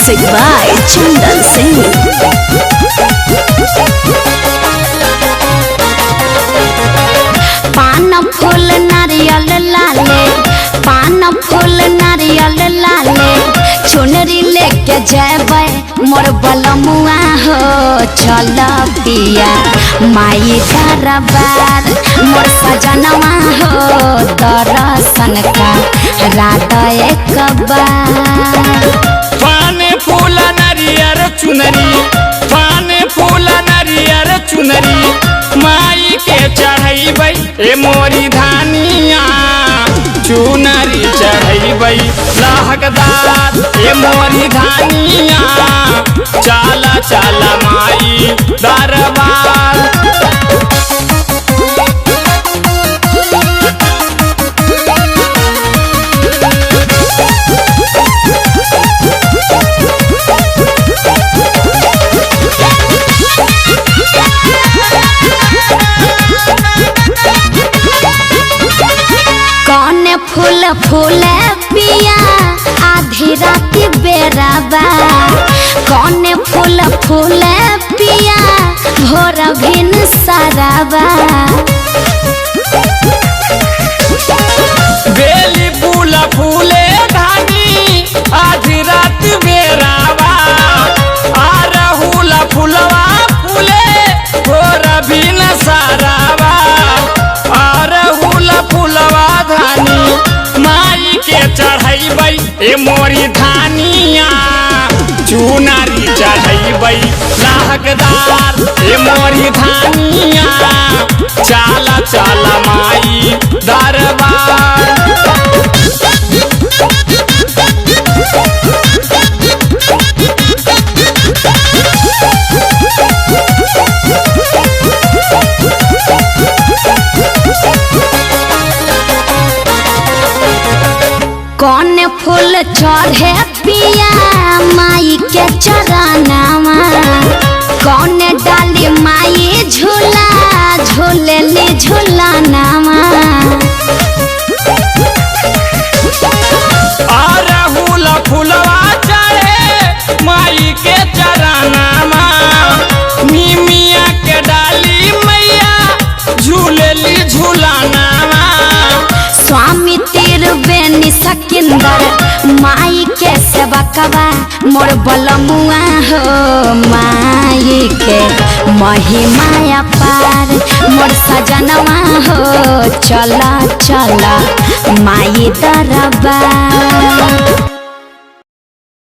Music by Chandan Singh. पान फूल नारियल लाले, पान फूल नारियल लाले, चुनरी लेके जेबै मोर बलमुआ हो। चल पिया माई दरबार मोर सजनवा हो, दर्शन का रात एक बार। पान फूल नारियल चुनरी, पान फूल नारियल चुनरी, माई के चढ़ैबै ए मोरी धानिया। चुनरी चढ़ैबै लहकदार ए मोरी धानिया। चाला चाला माई दरबार। कौन फूल फूल पिया आधी राती बेराबा। कौन फूल फूल पिया भोर भिन सराबा। बेली फूल फूले धानी आधी रात बेरावा। आरहुल फूलवा फूले भोर भिन सराबा। आरहुल फूलवा धानी माई के चढ़ैबै ए मोरी धानिया। चुनरी चढ़ैबै लहकदार ए मोरी धानिया। चाला चाला माई दरबार। कौन फूल चढ़े पिया माई के चरनावा। कौन डाली माई झूला झूलेली झूलानावा। अरहुल फूलवा चढ़े माई के चरनामा। मिमिया के डाली मैया झूलेली झूलानामा। स्वामी तिरुबेनी सकिंदर माई के सेवकवा मोर बलमुआ हो। माई के महिमा पार मोर सजनवा हो। चला चला माई दरबार।